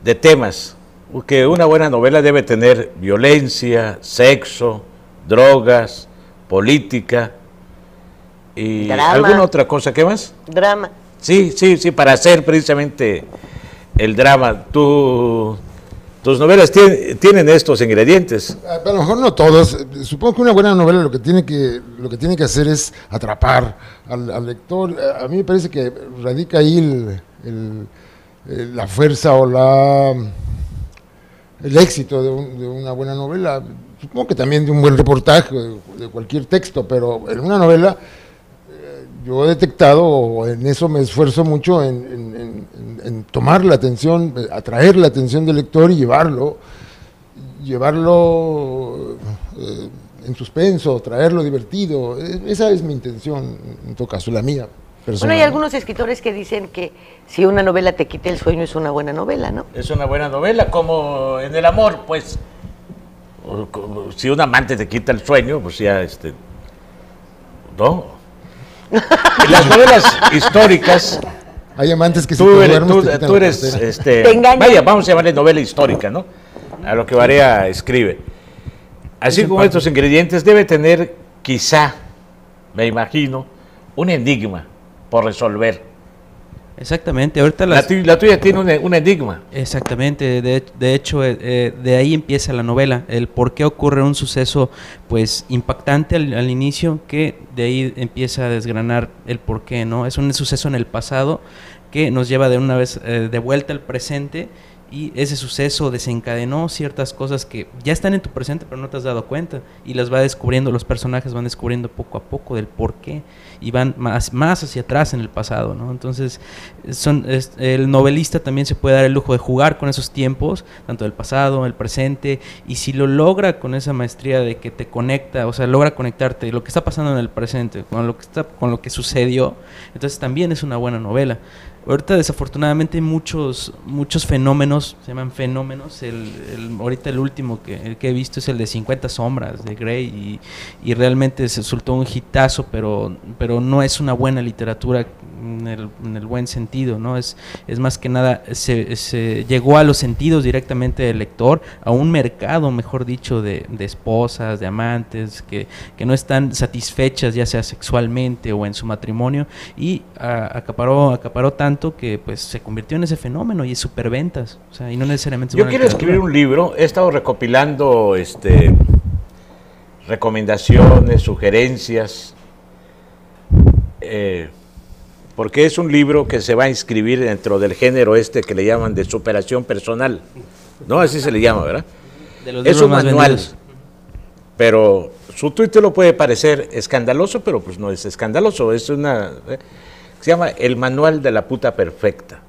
de temas, porque una buena novela debe tener violencia, sexo, drogas, política y drama. alguna otra cosa. ¿Qué más? Drama. Sí, para hacer precisamente el drama. Tus novelas tienen estos ingredientes. A lo mejor no todos. Supongo que una buena novela lo que tiene que hacer es atrapar al lector. A mí me parece que radica ahí la fuerza o el éxito de una buena novela. Supongo que también de un buen reportaje, de cualquier texto, pero en una novela yo he detectado, o en eso me esfuerzo mucho, en tomar la atención, atraer la atención del lector y llevarlo en suspenso, traerlo divertido. Esa es mi intención, en todo caso, la mía personal. Bueno, hay algunos escritores que dicen que si una novela te quita el sueño es una buena novela, ¿no? Es una buena novela, como en el amor, pues. Si un amante te quita el sueño, pues ya, ¿no? Las novelas históricas. Hay amantes que tú eres, vaya, vamos a llamarle novela histórica, ¿no? A lo que Barea escribe. Así como estos ingredientes, debe tener, quizá, me imagino, un enigma por resolver. Exactamente, ahorita la tuya tiene un enigma. Exactamente, de hecho, de ahí empieza la novela, el por qué ocurre un suceso pues impactante al inicio, que de ahí empieza a desgranar el por qué, ¿no? Es un suceso en el pasado que nos lleva de una vez de vuelta al presente y ese suceso desencadenó ciertas cosas que ya están en tu presente pero no te has dado cuenta, y las va descubriendo, los personajes van descubriendo poco a poco del por qué, y van más hacia atrás en el pasado, ¿no? Entonces el novelista también se puede dar el lujo de jugar con esos tiempos, tanto del pasado, el presente, y si lo logra con esa maestría de que te conecta, o sea, logra conectarte lo que está pasando en el presente con lo que sucedió, entonces también es una buena novela. Ahorita desafortunadamente hay muchos fenómenos, se llaman fenómenos. Ahorita el último que he visto es el de 50 sombras de Grey, y realmente se resultó un hitazo, pero no es una buena literatura en el buen sentido, ¿no? Es más que nada, se llegó a los sentidos directamente del lector, a un mercado, mejor dicho, de esposas, de amantes, que no están satisfechas, ya sea sexualmente o en su matrimonio, y acaparó tanto que pues se convirtió en ese fenómeno y es superventas, o sea, y no necesariamente. Yo quiero escribir un libro, he estado recopilando recomendaciones, sugerencias, porque es un libro que se va a inscribir dentro del género que le llaman de superación personal, ¿no? Así se le llama, ¿verdad? Es un manual, pero su título puede parecer escandaloso, pero pues no es escandaloso, es se llama El Manual de la Puta Perfecta.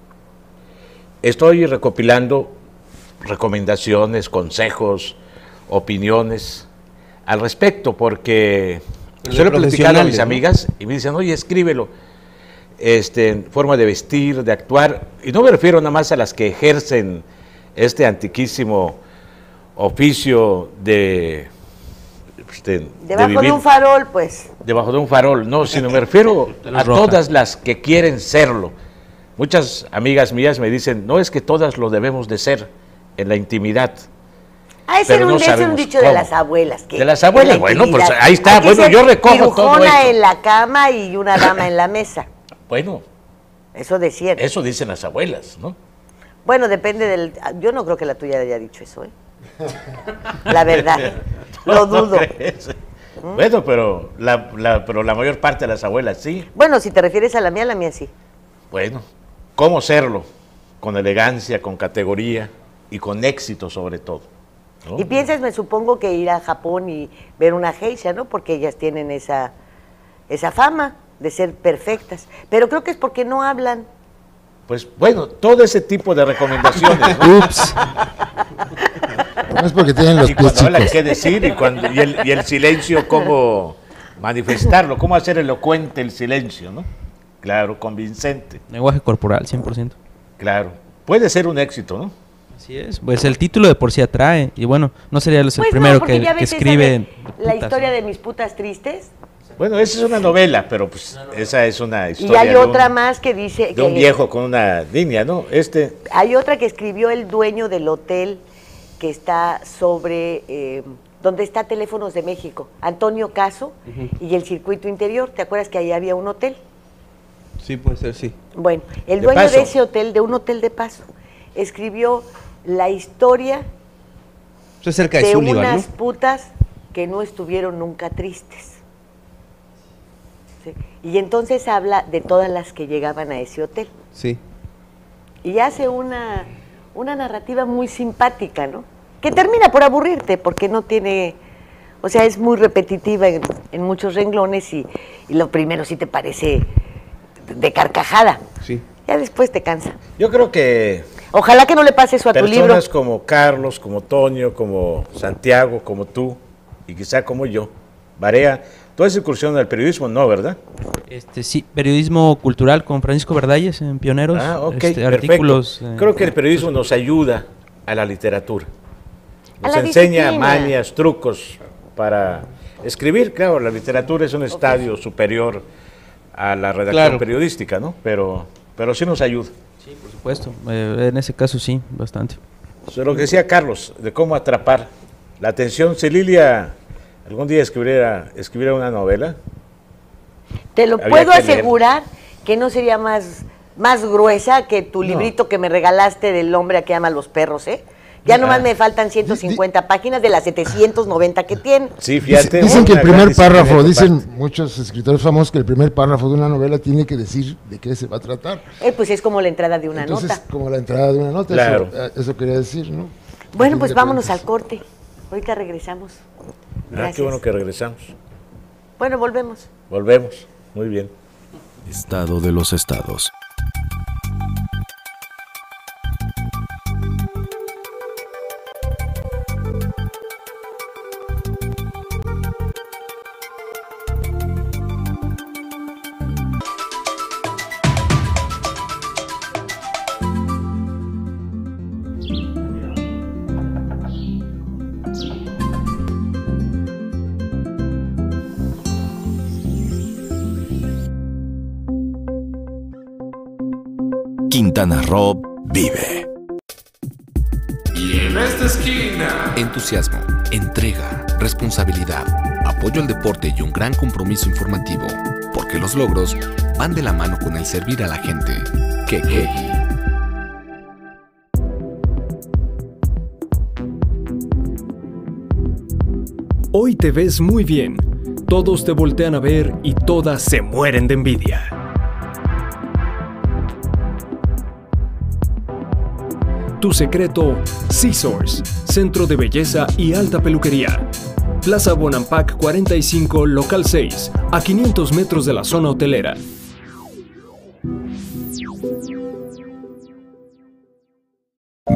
Estoy recopilando recomendaciones, consejos, opiniones al respecto, porque yo lo he platicado a mis amigas y me dicen, oye, escríbelo, forma de vestir, de actuar, y no me refiero nada más a las que ejercen este antiquísimo oficio debajo de un farol, pues. Debajo de un farol, no, sino me refiero a todas las que quieren serlo. Muchas amigas mías me dicen, no, es que todas lo debemos de ser en la intimidad. Ese era un dicho de las abuelas. De las abuelas, bueno, pues ahí está, bueno, yo recojo todo esto. Una en la cama y una dama en la mesa. Bueno. Eso decían. Eso dicen las abuelas, ¿no? Bueno, depende yo no creo que la tuya haya dicho eso, ¿eh? La verdad, lo dudo. Bueno, pero la mayor parte de las abuelas sí. Bueno, si te refieres a la mía sí. Bueno, ¿cómo serlo? Con elegancia, con categoría y con éxito sobre todo, ¿no? Y piensas, me supongo, que ir a Japón y ver una geisha, ¿no? Porque ellas tienen esa fama de ser perfectas. Pero creo que es porque no hablan. Pues bueno, todo ese tipo de recomendaciones, ¿no? Ups. No es porque tienen los y pies cuando hablan chicos. qué decir y el silencio cómo manifestarlo, cómo hacer elocuente el silencio, ¿no? Claro, convincente. Lenguaje corporal, 100%. Claro, puede ser un éxito, ¿no? Así es, pues el título de por sí atrae, y bueno, no sería el Pues primero no, porque ya que ves escribe la putas, historia ¿no? de mis putas tristes. Bueno, esa es una novela, pero pues esa es una Y historia hay otra más que dice de un viejo con una niña, ¿no? Hay otra que escribió el dueño del hotel que está sobre donde está Teléfonos de México, Antonio Caso, y el circuito interior. ¿Te acuerdas que ahí había un hotel? Sí, puede ser, sí. Bueno, el dueño de ese hotel, de un hotel de paso, escribió la historia de unas putas que no estuvieron nunca tristes. ¿Sí? Y entonces habla de todas las que llegaban a ese hotel. Sí. Y hace una narrativa muy simpática, ¿no? Que termina por aburrirte, porque no tiene, o sea, es muy repetitiva en muchos renglones y lo primero sí te parece de carcajada. Sí. Ya después te cansa. Yo creo que ojalá que no le pase eso a tu libro. Personas como Carlos, como Toño, como Santiago, como tú, y quizá como yo, Barea, toda esa incursión en el periodismo, ¿no, verdad? Sí, periodismo cultural con Francisco Verdalles en Pioneros. Ah, ok, artículos. Creo que el periodismo nos ayuda a la literatura. Nos la enseña disciplina. mañas, trucos para escribir. Claro, la literatura es un estadio superior a la redacción periodística, ¿no? Pero sí nos ayuda. Sí, por supuesto. En ese caso sí, bastante. Eso es lo que decía Carlos, de cómo atrapar la atención. Si Lilia algún día escribiera una novela, te lo había puedo que asegurar que no sería más gruesa que tu librito que me regalaste del hombre que ama a los perros, ¿eh? Ya nomás me faltan 150 páginas de las 790 que tiene. Sí, fíjate. Dicen que el primer párrafo, dicen parte. muchos escritores famosos que el primer párrafo de una novela tiene que decir de qué se va a tratar. Pues es como la entrada de una Entonces, nota. como la entrada de una nota, Claro. eso quería decir, ¿no? Bueno, pues vámonos al corte. Ahorita regresamos. Gracias. Qué bueno que regresamos. Bueno, volvemos. Volvemos. Muy bien. Estado de los estados. Quintana Roo vive. Y en esta esquina, entusiasmo, entrega, responsabilidad, apoyo al deporte y un gran compromiso informativo, porque los logros van de la mano con el servir a la gente. Kekegi. Hoy te ves muy bien. Todos te voltean a ver y todas se mueren de envidia. Tu secreto, Scissors, Centro de Belleza y Alta Peluquería. Plaza Bonampak 45, local 6, a 500 metros de la zona hotelera.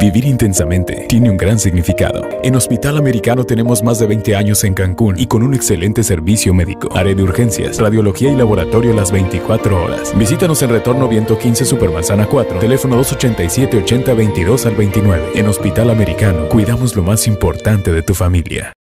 Vivir intensamente tiene un gran significado. En Hospital Americano tenemos más de 20 años en Cancún y con un excelente servicio médico. Área de urgencias, radiología y laboratorio las 24 horas. Visítanos en Retorno Viento 15 Supermanzana 4, teléfono 287-8022 al 29. En Hospital Americano, cuidamos lo más importante de tu familia.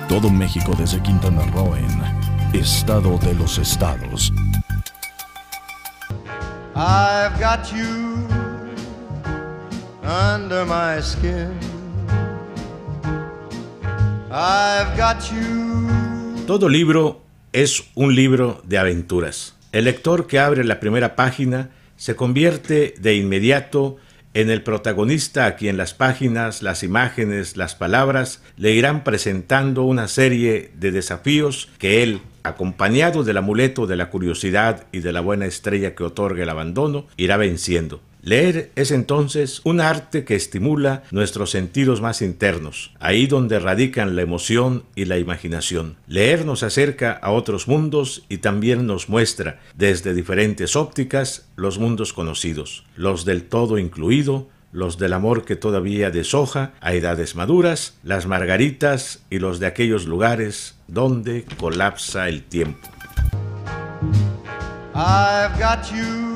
Todo México desde Quintana Roo en Estado de los Estados. I've got you under my skin. I've got you. Todo libro es un libro de aventuras. El lector que abre la primera página se convierte de inmediato en el protagonista a quien las páginas, las imágenes, las palabras le irán presentando una serie de desafíos que él, acompañado del amuleto de la curiosidad y de la buena estrella que otorga el abandono, irá venciendo. Leer es entonces un arte que estimula nuestros sentidos más internos, ahí donde radican la emoción y la imaginación. Leer nos acerca a otros mundos y también nos muestra, desde diferentes ópticas, los mundos conocidos, los del todo incluido, los del amor que todavía deshoja a edades maduras, las margaritas y los de aquellos lugares donde colapsa el tiempo. I've got you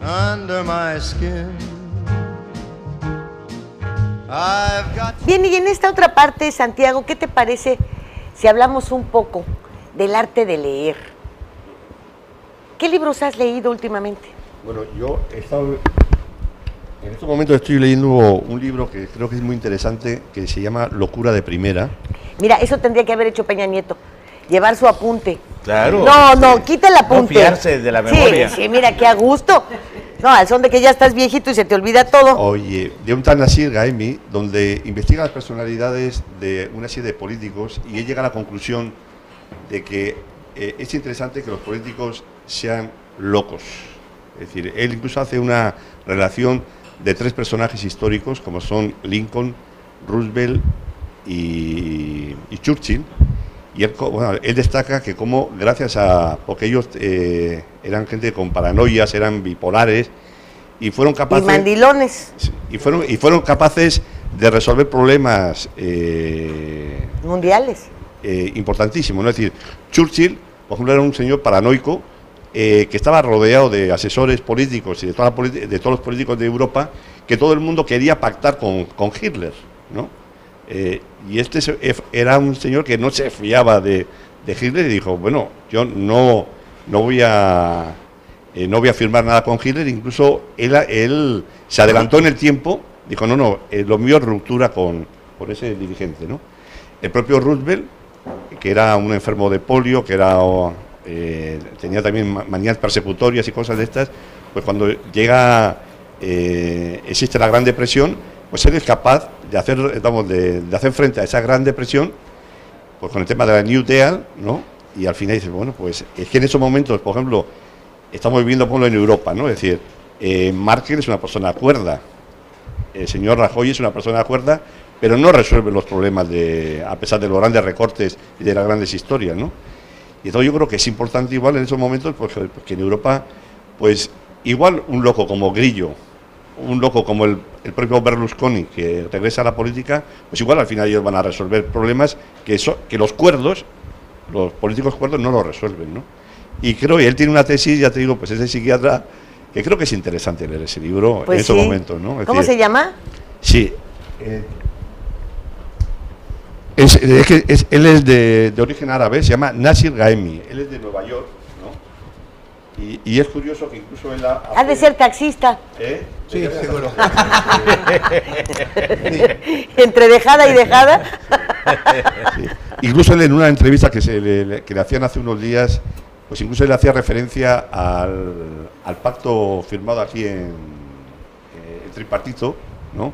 under my skin. Bien, y en esta otra parte, Santiago, ¿qué te parece si hablamos un poco del arte de leer? ¿Qué libros has leído últimamente? Bueno, yo he estado... En estos momentos estoy leyendo un libro que creo que es muy interesante, que se llama Locura de Primera. Mira, eso tendría que haber hecho Peña Nieto, llevar su apunte. Claro. No, quita el apunte. No fiarse de la memoria. Sí, mira, qué a gusto. No, al son de que ya estás viejito y se te olvida todo. Oye, de un tal Nasir Gaemi, donde investiga las personalidades de una serie de políticos y él llega a la conclusión de que es interesante que los políticos sean locos. Es decir, él incluso hace una relación de 3 personajes históricos, como son Lincoln, Roosevelt y Churchill. Y él destaca que como gracias a... porque ellos eran gente con paranoias, eran bipolares, y fueron capaces... Y mandilones. Y fueron capaces de resolver problemas... mundiales. Importantísimos, ¿no? Es decir, Churchill, por ejemplo, era un señor paranoico, que estaba rodeado de asesores políticos y de todos los políticos de Europa, que todo el mundo quería pactar con Hitler, ¿no? Y este era un señor que no se fiaba de Hitler y dijo, bueno, yo no voy a firmar nada con Hitler. Incluso él se adelantó en el tiempo, dijo, no, lo mío es ruptura con ese dirigente, ¿no? El propio Roosevelt, que era un enfermo de polio, que era... tenía también manías persecutorias y cosas de estas, pues cuando existe la Gran Depresión, pues él es capaz de hacer frente a esa Gran Depresión, pues con el tema de la New Deal, ¿no? Y al final dice, bueno, pues es que en esos momentos, por ejemplo, estamos viviendo, por ejemplo, en Europa, ¿no? Es decir, Merkel es una persona cuerda, el señor Rajoy es una persona cuerda, pero no resuelve los problemas a pesar de los grandes recortes y de las grandes historias, ¿no? Y entonces yo creo que es importante igual en esos momentos, porque en Europa, pues igual un loco como Grillo, un loco como el propio Berlusconi, que regresa a la política, pues igual al final ellos van a resolver problemas que los cuerdos, los políticos cuerdos no lo resuelven, ¿no? Y creo, y él tiene una tesis, ya te digo, pues ese psiquiatra, que creo que es interesante leer ese libro pues en esos momentos, ¿no? ¿Cómo se llama? Sí. Él es de origen árabe, se llama Nasir Gaemi, él es de Nueva York, ¿no? Y es curioso que incluso él ha de ser taxista. Sí, seguro. Entre dejada y dejada. Sí. Incluso él en una entrevista que le hacían hace unos días, pues incluso él hacía referencia al pacto firmado aquí en el tripartito, ¿no?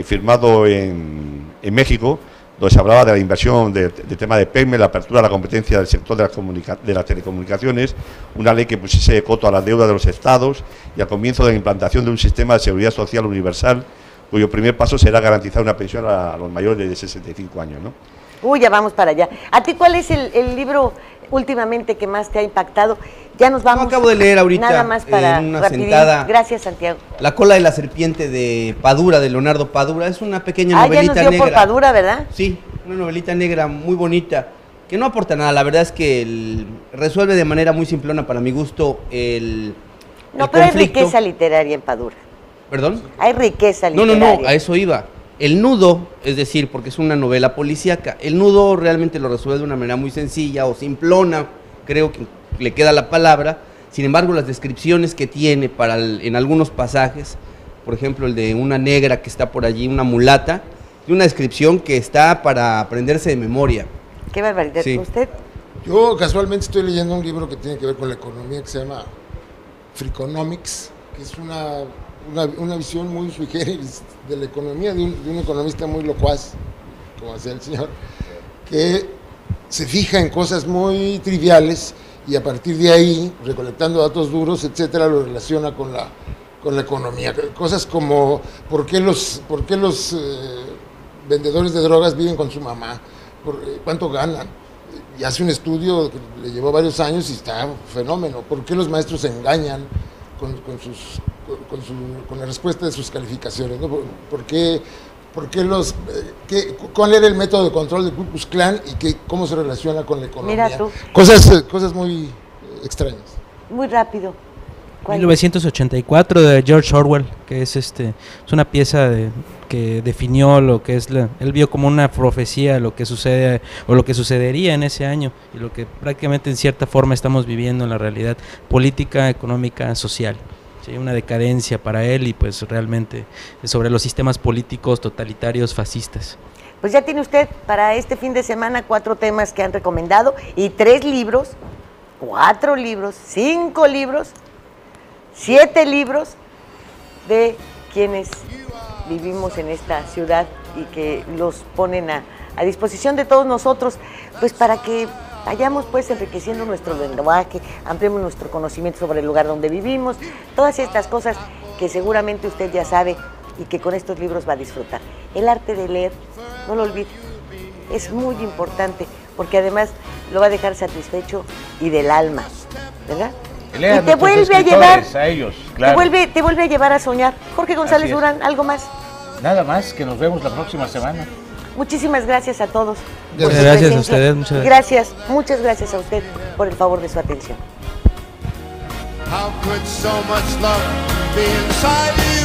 Firmado en México, donde se hablaba de la inversión del tema de PEME, la apertura a la competencia del sector de las telecomunicaciones, una ley que pusiese coto a la deuda de los estados y al comienzo de la implantación de un sistema de seguridad social universal, cuyo primer paso será garantizar una pensión a los mayores de 65 años, ¿no? Uy, ya vamos para allá. ¿A ti cuál es el libro últimamente que más te ha impactado? Ya nos vamos. No, acabo de leer ahorita, nada más para en una rapidín. sentada. Gracias, Santiago. La cola de la serpiente de Padura, de Leonardo Padura, es una pequeña novelita ya nos dio negra. por Padura, ¿verdad? Sí, una novelita negra muy bonita, que no aporta nada. La verdad es que resuelve de manera muy simplona para mi gusto el pero hay riqueza literaria en Padura. ¿Perdón? Hay riqueza literaria. No, a eso iba. El nudo, es decir, porque es una novela policíaca, el nudo realmente lo resuelve de una manera muy sencilla o simplona, creo que le queda la palabra. Sin embargo, las descripciones que tiene en algunos pasajes, por ejemplo, el de una negra que está por allí, una mulata, de una descripción que está para aprenderse de memoria. Qué barbaridad. Sí. ¿Usted? Yo casualmente estoy leyendo un libro que tiene que ver con la economía, que se llama Freakonomics, que es una visión muy sui generis de la economía, de un economista muy locuaz, como decía el señor, que se fija en cosas muy triviales y a partir de ahí, recolectando datos duros, etcétera, lo relaciona con la economía. Cosas como por qué los vendedores de drogas viven con su mamá, cuánto ganan. Y hace un estudio que le llevó varios años y está fenómeno. ¿Por qué los maestros se engañan con la respuesta de sus calificaciones, ¿no? ¿Cuál era el método de control del Ku Klux Klan y cómo se relaciona con la economía? Mira tú. Cosas muy extrañas. Muy rápido. 1984 de George Orwell, que es una pieza que definió lo que es él vio como una profecía lo que sucede o lo que sucedería en ese año y lo que prácticamente en cierta forma estamos viviendo en la realidad política, económica, social. Sí, una decadencia para él y pues realmente sobre los sistemas políticos totalitarios fascistas. Pues ya tiene usted para este fin de semana 4 temas que han recomendado y 3 libros, 4 libros, 5 libros, 7 libros de quienes vivimos en esta ciudad y que los ponen a disposición de todos nosotros, pues para que vayamos pues enriqueciendo nuestro lenguaje, ampliemos nuestro conocimiento sobre el lugar donde vivimos, todas estas cosas que seguramente usted ya sabe y que con estos libros va a disfrutar. El arte de leer, no lo olvide, es muy importante porque además lo va a dejar satisfecho y del alma, ¿verdad? Y te vuelve a llevar a ellos, claro. te vuelve a llevar a soñar. Jorge González Durán, ¿algo más? Nada más, que nos vemos la próxima semana. Muchísimas gracias a todos. Gracias a ustedes. Muchas gracias a usted por el favor de su atención. How could so much love be inside you?